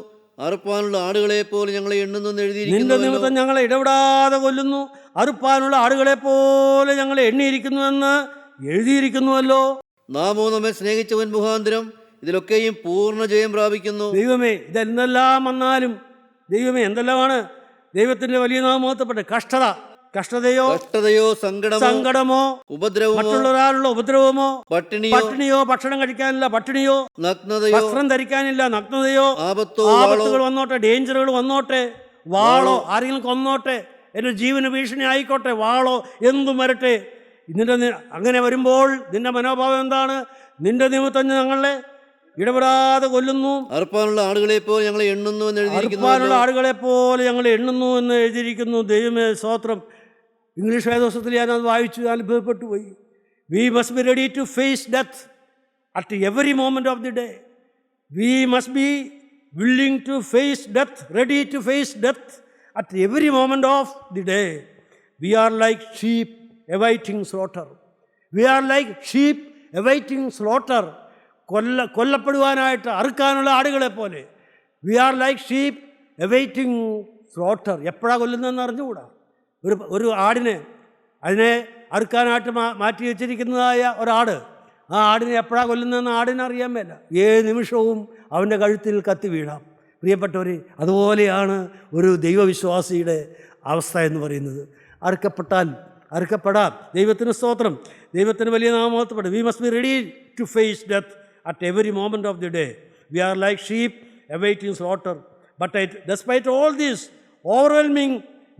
അറുപ്പാനുള്ള ആടുകളെ പോലെ ഞങ്ങളെ എണ്ണുന്നു എന്ന് നിന്റെ എഴുതിയിരിക്കുന്നു. നിമിത്തം ഞങ്ങളെ ഇടപെടാതെ കൊല്ലുന്നു, അറുപ്പാനുള്ള ആടുകളെ പോലെ ഞങ്ങളെ എണ്ണിയിരിക്കുന്നുവെന്ന് എഴുതിയിരിക്കുന്നുവല്ലോ. നാമോ നമ്മെ സ്നേഹിച്ചവൻ മുഖാന്തരം ഇതിലൊക്കെയും പൂർണ്ണ ജയം പ്രാപിക്കുന്നു. ദൈവമേ, ഇതെന്തെല്ലാം വന്നാലും ദൈവമേ, എന്തെല്ലാമാണ് ദൈവത്തിന്റെ വലിയ നാമോത്തപ്പെട്ട കഷ്ടതയോ സങ്കടമോ ഉപദ്രവമോ മറ്റുള്ളൊരാളുള്ള ഉപദ്രവമോ പട്ടിണിയോ ഭക്ഷണം കഴിക്കാനില്ല പട്ടിണിയോ നഗ്നതയോ വസ്ത്രം ധരിക്കാനില്ല നഗ്നതയോ ആപത്തുകൾ വന്നോട്ടെ, ഡേഞ്ചറുകൾ വന്നോട്ടെ, വാളോ ആരെങ്കിലും കൊന്നോട്ടെ, എൻ്റെ ജീവന് ഭീഷണി ആയിക്കോട്ടെ, വാളോ എന്തും വരട്ടെ. അങ്ങനെ വരുമ്പോൾ നിന്റെ മനോഭാവം എന്താണ്? നിന്റെ നിമിത്തം ഞങ്ങളെ ഇടപെടാതെ കൊല്ലുന്നു, അറുപ്പാനുള്ള ആടുകളെ പോലെ ഞങ്ങളെ എണ്ണുന്നു എന്ന് എഴുതിയിരിക്കുന്നു. ദൈവമേ സ്തോത്രം. ഇംഗ്ലീഷ് വേദോസത്തിൽ ഞാനത് വായിച്ചു അനുഭവപ്പെട്ടു പോയി. We must be ready to face death at every moment of the day. We must be willing to face death, ready to face death at every moment of the day. We are like sheep awaiting slaughter. We are like sheep awaiting slaughter. കൊല്ലപ്പെടുവാനായിട്ട് അറുക്കാനുള്ള ആടുകളെ പോലെ. We are like sheep awaiting slaughter. എപ്പോഴാണ് കൊല്ലുന്നതെന്ന് അറിഞ്ഞുകൂടാ. ഒരു ആടിനെ അതിനെ അറുക്കാനായിട്ട് മാറ്റി വെച്ചിരിക്കുന്നതായ ഒരാട്, ആ ആടിനെ എപ്പോഴാണ് കൊല്ലുന്നതെന്ന് ആടിനറിയാൻ മേല. ഏത് നിമിഷവും അവൻ്റെ കഴുത്തിൽ കത്തി വീഴാം. പ്രിയപ്പെട്ടവർ, അതുപോലെയാണ് ഒരു ദൈവവിശ്വാസിയുടെ അവസ്ഥ എന്ന് പറയുന്നത്. അറുക്കപ്പെടാം. ദൈവത്തിന് സ്തോത്രം, ദൈവത്തിന് വലിയ നാമോത്തപ്പെട്ട്. We must be ready to face death at every moment of the day. We are like sheep awaiting slaughter. But despite all this, overwhelming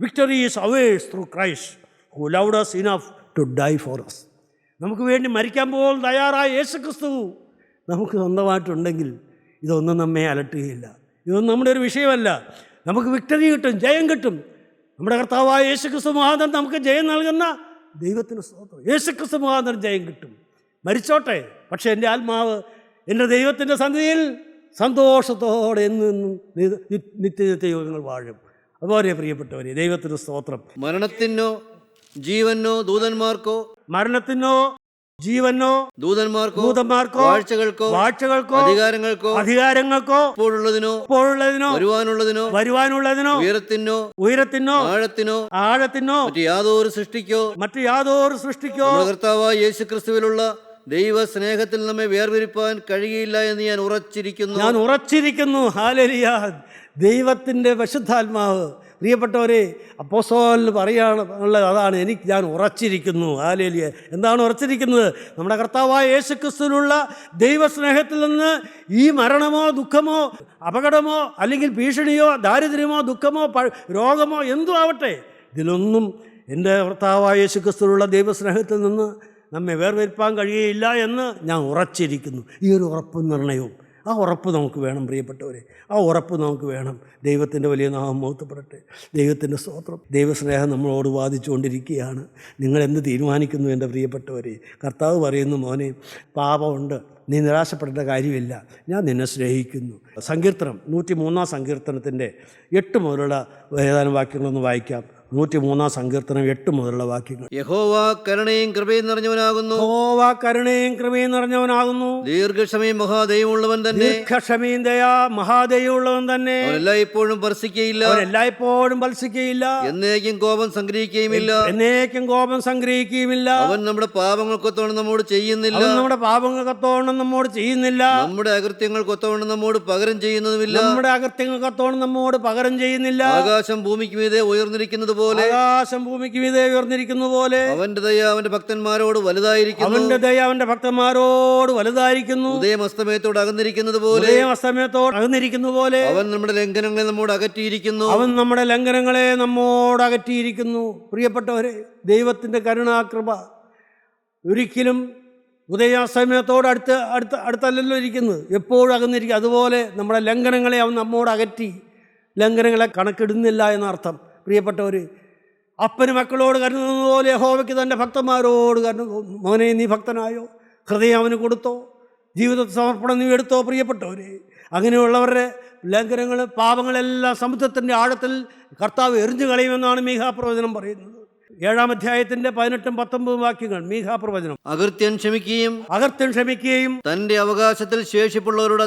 victory is ours through Christ, who loved us enough to die for us. നമുക്ക് വേണ്ടി മരിക്കാൻ പോലും തയ്യാറായ യേശുക്രിസ്തു നമുക്ക് സ്വന്തമായിട്ടുണ്ടെങ്കിൽ ഇതൊന്നും നമ്മെ അലട്ടുകയില്ല. ഇതൊന്നും നമ്മുടെ ഒരു വിഷയമല്ല. നമുക്ക് വിക്ടറി കിട്ടും, ജയം കിട്ടും. നമ്മുടെ കർത്താവായ യേശുക്രിസ്തു മുഖാന്തരം നമുക്ക് ജയം നൽകുന്ന ദൈവത്തിന് സ്തോത്രം. യേശുക്രിസ്തു മുഖാന്തരം ജയം കിട്ടും. മരിച്ചോട്ടെ, പക്ഷേ എൻ്റെ ആത്മാവ് എൻ്റെ ദൈവത്തിൻ്റെ സന്നിധിയിൽ സന്തോഷത്തോടെ എന്നും നിത്യനിത്യങ്ങൾ വാഴും. അതുപോലെ പ്രിയപ്പെട്ടവരെ, ദൈവത്തിന് സ്തോത്രം. മരണത്തിനോ ജീവനോ ദൂതന്മാർക്കോ ദൂതന്മാർക്കോ വാഴ്ചകൾക്കോ അധികാരങ്ങൾക്കോ ഇപ്പോഴുള്ളതിനോ വരുവാനുള്ളതിനോ ഉയരത്തിനോ ആഴത്തിനോ മറ്റു യാതൊരു സൃഷ്ടിക്കോ കർത്താവായ യേശുക്രിസ്തുവിലുള്ള ദൈവ സ്നേഹത്തിൽ നമ്മെ വേർതിരിപ്പാൻ കഴിയില്ല എന്ന് ഞാൻ ഉറച്ചിരിക്കുന്നു. ഹല്ലേലൂയ. ദൈവത്തിൻ്റെ പരിശുദ്ധാത്മാവ്, പ്രിയപ്പെട്ടവരെ, അപ്പോസ്തലൻ പറയാനുള്ളത് അതാണ്. ഞാൻ ഉറച്ചിരിക്കുന്നു. ഹല്ലേലൂയ. എന്താണ് ഉറച്ചിരിക്കുന്നത്? നമ്മുടെ കർത്താവായ യേശുക്രിസ്തുവിലുള്ള ദൈവസ്നേഹത്തിൽ നിന്ന് ഈ മരണമോ ദുഃഖമോ അപകടമോ അല്ലെങ്കിൽ ഭീഷണിയോ ദാരിദ്ര്യമോ ദുഃഖമോ രോഗമോ എന്തും ആവട്ടെ, ഇതിലൊന്നും എൻ്റെ കർത്താവായ യേശുക്രിസ്തുവിലുള്ള ദൈവസ്നേഹത്തിൽ നിന്ന് നമ്മെ വേർതിരിപ്പാൻ കഴിയുകയില്ല എന്ന് ഞാൻ ഉറച്ചിരിക്കുന്നു. ഈ ഒരു ഉറപ്പും നിർണയവും, ആ ഉറപ്പ് നമുക്ക് വേണം പ്രിയപ്പെട്ടവരെ. ആ ഉറപ്പ് നമുക്ക് വേണം. ദൈവത്തിൻ്റെ വലിയ നാമം മഹത്വപ്പെടട്ടെ. ദൈവത്തിൻ്റെ സ്തോത്രം. ദൈവസ്നേഹം നമ്മളോട് വാദിച്ചുകൊണ്ടിരിക്കുകയാണ്. നിങ്ങളെന്ത് തീരുമാനിക്കുന്നു എൻ്റെ പ്രിയപ്പെട്ടവരെ? കർത്താവ് പറയുന്നു, മോനെ, പാപമുണ്ട്, നീ നിരാശപ്പെടേണ്ട കാര്യമില്ല, ഞാൻ നിന്നെ സ്നേഹിക്കുന്നു. സങ്കീർത്തനം 103 സങ്കീർത്തനത്തിൻ്റെ 8 മുതലുള്ള ഏതാനും വാക്യങ്ങളൊന്ന് വായിക്കാം. 103 സങ്കീർത്തനം 8 മുതലുള്ള വാക്യങ്ങൾ. യഹോവ കരുണയും കൃപയും നിറഞ്ഞവനാകുന്നു. ദീർഘക്ഷമയും മഹാദയമുള്ളവൻ തന്നെ. എല്ലായ്പ്പോഴും ഭർഷിക്കയില്ല. എന്നേക്കും കോപം സംഗ്രഹിക്കുകയുമില്ല. അവൻ നമ്മുടെ പാപങ്ങൾക്കൊത്തവണ്ണം നമ്മോട് ചെയ്യുന്നില്ല. നമ്മുടെ അകൃത്യങ്ങൾക്കൊത്തവണ്ണം നമ്മോട് പകരം ചെയ്യുന്നതുമില്ല. ആകാശം ഭൂമിക്ക് മീതെ ഉയർന്നിരിക്കുന്നത് പോലെ അവന്റെ ദയ അവന്റെ ഭക്തന്മാരോട് വലുതായിരിക്കുന്നു. ഉദയമസ്തമയത്തോട് അകന്നിരിക്കുന്നത് പോലെ അവൻ നമ്മുടെ ലംഘനങ്ങളെ നമ്മോട് അകറ്റിയിരിക്കുന്നു. പ്രിയപ്പെട്ടവരെ, ദൈവത്തിൻ്റെ കരുണാകൃപ ഒരിക്കലും ഉദയാസ്തമയത്തോട് അടുത്തല്ലല്ലോ ഇരിക്കുന്നത്, എപ്പോഴും അകന്നിരിക്കും. അതുപോലെ നമ്മുടെ ലംഘനങ്ങളെ അവൻ നമ്മോട് അകറ്റി, ലംഘനങ്ങളെ കണക്കിടുന്നില്ല എന്നർത്ഥം. പ്രിയപ്പെട്ടവർ, അപ്പന് മക്കളോട് കരുതുന്നത് പോലെ യഹോവയ്ക്ക് തൻ്റെ ഭക്തന്മാരോട് കരുതുന്നു. മോനെ, നീ ഭക്തനായോ? ഹൃദയം അവന് കൊടുത്തോ? ജീവിത സമർപ്പണം നീ എടുത്തോ? പ്രിയപ്പെട്ടവരെ, അങ്ങനെയുള്ളവരുടെ ലംഘനങ്ങൾ, പാപങ്ങളെല്ലാം സമുദ്രത്തിൻ്റെ ആഴത്തിൽ കർത്താവ് എറിഞ്ഞു കളയുമെന്നാണ് മീഖാ പ്രവചനം പറയുന്നത്. 7-ാം അധ്യായത്തിന്റെ 18-19 വാക്യങ്ങൾ. മീഖാ പ്രവചനം. അകൃത്യം ക്ഷമിക്കുകയും അകൃത്യം ക്ഷമിക്കുകയും തന്റെ അവകാശത്തിൽ ശേഷിപ്പുള്ളവരോട്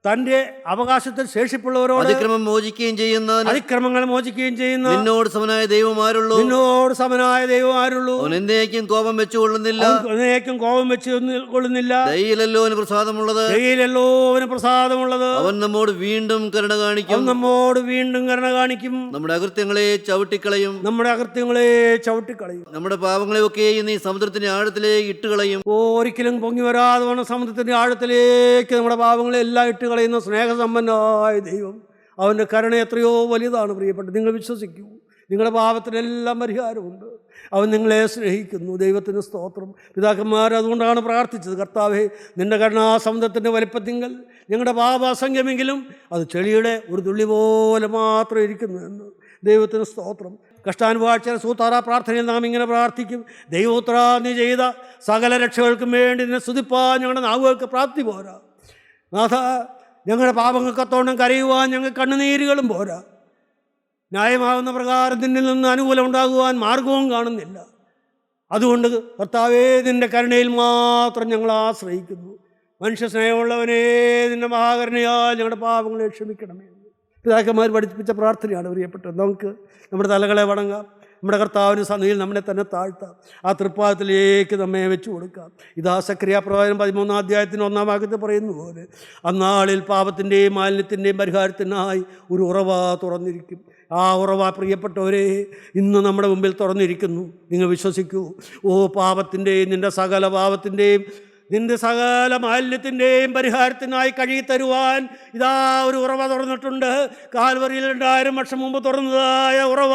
തന്റെ അവകാശത്തിൽ ശേഷിപ്പുള്ളവരോട് അതിക്രമം മോചിക്കുകയും ചെയ്യുന്നവന് അതിക്രമങ്ങൾ മോചിക്കുകയും ചെയ്യുന്ന നിന്നോട് സമനായ ദൈവമാരുള്ളൂ. നിന്നോട് സമനായ ദൈവമാരുള്ളൂ. അവൻ എന്നേക്കും കോപം വെച്ചുകൊള്ളുന്നില്ല. എന്നേക്കും കോപം വെച്ച് കൊള്ളുന്നില്ല. ദയയിലല്ലോ അവന് പ്രസാദമുള്ളത്. ദയയിലല്ലോ അവന് പ്രസാദമുള്ളത്. അവൻ നമ്മോട് വീണ്ടും കരുണ കാണിക്കും. നമ്മോട് വീണ്ടും കരുണ കാണിക്കും. നമ്മുടെ അകൃത്യങ്ങളെ ചവിട്ടിക്കളയും. നമ്മുടെ അകൃത്യങ്ങളെ ചവിട്ടിക്കളയും. നമ്മുടെ പാപങ്ങളെ ഒക്കെയും നീ സമുദ്രത്തിന്റെ ആഴത്തിലേക്ക് ഇട്ടുകളയും. ഒരിക്കലും പൊങ്ങി വരാതെ വേണം സമുദ്രത്തിന്റെ ആഴത്തിലേക്ക് നമ്മുടെ പാപങ്ങളെ എല്ലാം ഇട്ടുകളയുന്ന സ്നേഹസമ്പന്നനായ ദൈവം. അവൻ്റെ കരുണ എത്രയോ വലുതാണ് പ്രിയപ്പെട്ടത്. നിങ്ങൾ വിശ്വസിക്കൂ, നിങ്ങളുടെ പാപത്തിനെല്ലാം പരിഹാരമുണ്ട്. അവൻ നിങ്ങളെ സ്നേഹിക്കുന്നു. ദൈവത്തിന് സ്തോത്രം. പിതാക്കന്മാർ അതുകൊണ്ടാണ് പ്രാർത്ഥിച്ചത്, കർത്താവേ, നിൻ്റെ കരുണാസമുദ്രത്തിൻ്റെ വലിപ്പത്തിങ്കൽ ഞങ്ങളുടെ പാപാസംഖ്യമെങ്കിലും അത് ചെളിയുടെ ഒരു തുള്ളി പോലെ മാത്രം ഇരിക്കുന്നു എന്ന്. ദൈവത്തിന് സ്തോത്രം. കഷ്ടാനുഭവാഴ്ച സൂത്താറ പ്രാർത്ഥനയിൽ നാം ഇങ്ങനെ പ്രാർത്ഥിക്കും: ദൈവോത്തരാ, നീ ചെയ്ത സകല രക്ഷകൾക്കും വേണ്ടി നിന്നെ സ്തുതിപ്പാൻ ഞങ്ങളുടെ നാവുകൾക്ക് പ്രാപ്തി പോരാ. നാഥ, ഞങ്ങളുടെ പാപങ്ങൾക്കത്തോണം കരയുവാൻ ഞങ്ങൾ കണ്ണുനീരുകളും പോരാ. ന്യായമാകുന്ന പ്രകാരം നിന്നിൽ നിന്ന് അനുകൂലം ഉണ്ടാകുവാൻ മാർഗവും കാണുന്നില്ല. അതുകൊണ്ട് കർത്താവേ, നിൻ്റെ കരുണയിൽ മാത്രം ഞങ്ങൾ ആശ്രയിക്കുന്നു. മനുഷ്യ സ്നേഹമുള്ളവനേ, നിൻ്റെ മഹാകരുണയാൽ ഞങ്ങളുടെ പാപങ്ങളെ ക്ഷമിക്കണമേ. പിതാക്കന്മാർ പഠിപ്പിച്ച പ്രാർത്ഥനയാണ് പ്രിയപ്പെട്ടത്. നമുക്ക് നമ്മുടെ തലകളെ വണങ്ങാം, നമ്മുടെ കർത്താവിന് സന്നിധിയിൽ നമ്മളെ തന്നെ താഴ്ത്താം, ആ തൃപ്പാദത്തിലേക്ക് നമ്മെ വെച്ചു കൊടുക്കാം. ഇതാ സക്രിയ പ്രവചനം 13-ാം അധ്യായത്തിന് 1-ാം വാക്യത്തിൽ പറയുന്ന പോലെ, അന്നാളിൽ പാപത്തിൻ്റെയും മാലിന്യത്തിൻ്റെയും പരിഹാരത്തിനായി ഒരു ഉറവ തുറന്നിരിക്കും. ആ ഉറവ പ്രിയപ്പെട്ടവരെ ഇന്ന് നമ്മുടെ മുമ്പിൽ തുറന്നിരിക്കുന്നു. നിങ്ങൾ വിശ്വസിക്കൂ. ഓ പാപത്തിൻ്റെയും നിൻ്റെ സകല പാപത്തിൻ്റെയും നിന്റെ സകല മാലിന്യത്തിൻ്റെയും പരിഹാരത്തിനായി കഴുകിത്തരുവാൻ ഇതാ ഒരു ഉറവ തുറന്നിട്ടുണ്ട്. കാൽവറിയിൽ 2000 വർഷം മുമ്പ് തുറന്നതായ ഉറവ,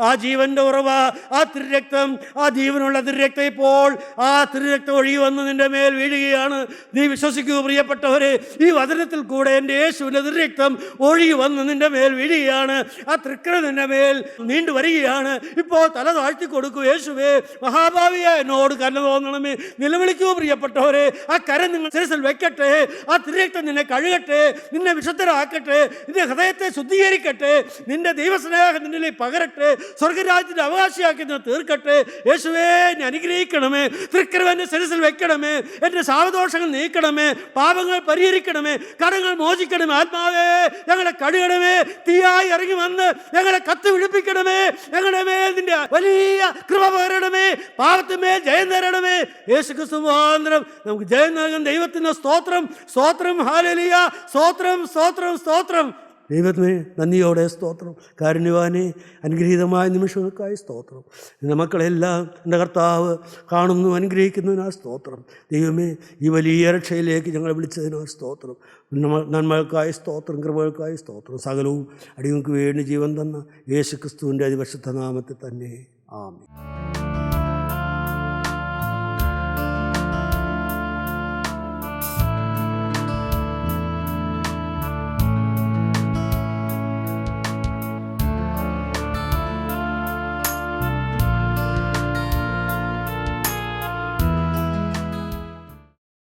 ആ ജീവൻ്റെ ഉറവ, ആ തിരുരക്തം, ആ ജീവനുള്ള തിരുരക്തം ഇപ്പോൾ ആ തിരുരക്തം ഒഴുകി വന്ന് നിൻ്റെ മേൽ വീഴുകയാണ്. നീ വിശ്വസിക്കൂ പ്രിയപ്പെട്ടവരെ, ഈ വചനത്തിൽ കൂടെ എൻ്റെ യേശുവിൻ്റെ തിരുരക്തം ഒഴുകി വന്ന് നിൻ്റെ മേൽ വീഴുകയാണ്. ആ തൃക്കരം നിൻ്റെ മേൽ നീണ്ടു വരികയാണ്. ഇപ്പോൾ തല താഴ്ത്തി കൊടുക്കൂ. യേശുവേ, മഹാഭാവിയെ എന്നോട് കരുണ തോന്നണമേ. നിലവിളിക്കൂ പ്രിയപ്പെട്ടവരെ. ആ കരം നിങ്ങൾ ശിരസിൽ വെക്കട്ടെ. ആ തിരുരക്തം നിന്നെ കഴുകട്ടെ, നിന്നെ വിശുദ്ധരാക്കട്ടെ, നിന്റെ ഹൃദയത്തെ ശുദ്ധീകരിക്കട്ടെ, നിന്റെ ദൈവസ്നേഹം നിന്നിൽ പകരട്ടെ, സ്വർഗരാജ്യത്തിന്റെ അവകാശിയാക്കി തീർക്കട്ടെ. യേശുവേ, എന്നെ അനുഗ്രഹിക്കണമേ. തൃക്കരം എന്നെ ശിരസിൽ വെക്കണമേ. എൻ്റെ ശാപദോഷങ്ങൾ നീക്കണമേ. പാപങ്ങൾ പരിഹരിക്കണമേ. കടങ്ങൾ മോചിക്കണമേ. ആത്മാവേ, ഞങ്ങളെ കഴുകണമേ. തീയായി ഇറങ്ങി വന്ന് ഞങ്ങളെ കത്ത് വിളിപ്പിക്കണമേ. ഞങ്ങളുടെ മേൽ നിന്റെ വലിയ കൃപ പകരണമേ. പാപത്തിന്മേൽ ജയം തരണമേ. യേശുക്രിസ്തു മുഖാന്തരം നമുക്ക് ജയം നൽകുന്ന ദൈവത്തിന് സ്തോത്രം, സ്തോത്രം, ഹല്ലേലൂയ, സ്തോത്രം, സ്തോത്രം, സ്തോത്രം. ദൈവത്തിനെ നന്ദിയോടെ സ്തോത്രം. കാരുണ്യവാനെ, അനുഗ്രഹീതമായ നിമിഷങ്ങൾക്കായി സ്തോത്രം. എൻ്റെ മക്കളെല്ലാം എൻ്റെ കർത്താവ് കാണുന്നു, അനുഗ്രഹിക്കുന്നതിനാൽ സ്തോത്രം. ദൈവമേ, ഈ വലിയ രക്ഷയിലേക്ക് ഞങ്ങളെ വിളിച്ചതിനാൽ സ്തോത്രം. നന്മകൾക്കായി സ്തോത്രം, കൃപകൾക്കായി സ്തോത്രം. സകലവും അടിയങ്ങൾക്ക് വേണ്ടി ജീവൻ തന്ന യേശുക്രിസ്തുവിൻ്റെ അതിപരിശുദ്ധ നാമത്തിൽ തന്നെ ആമേൻ.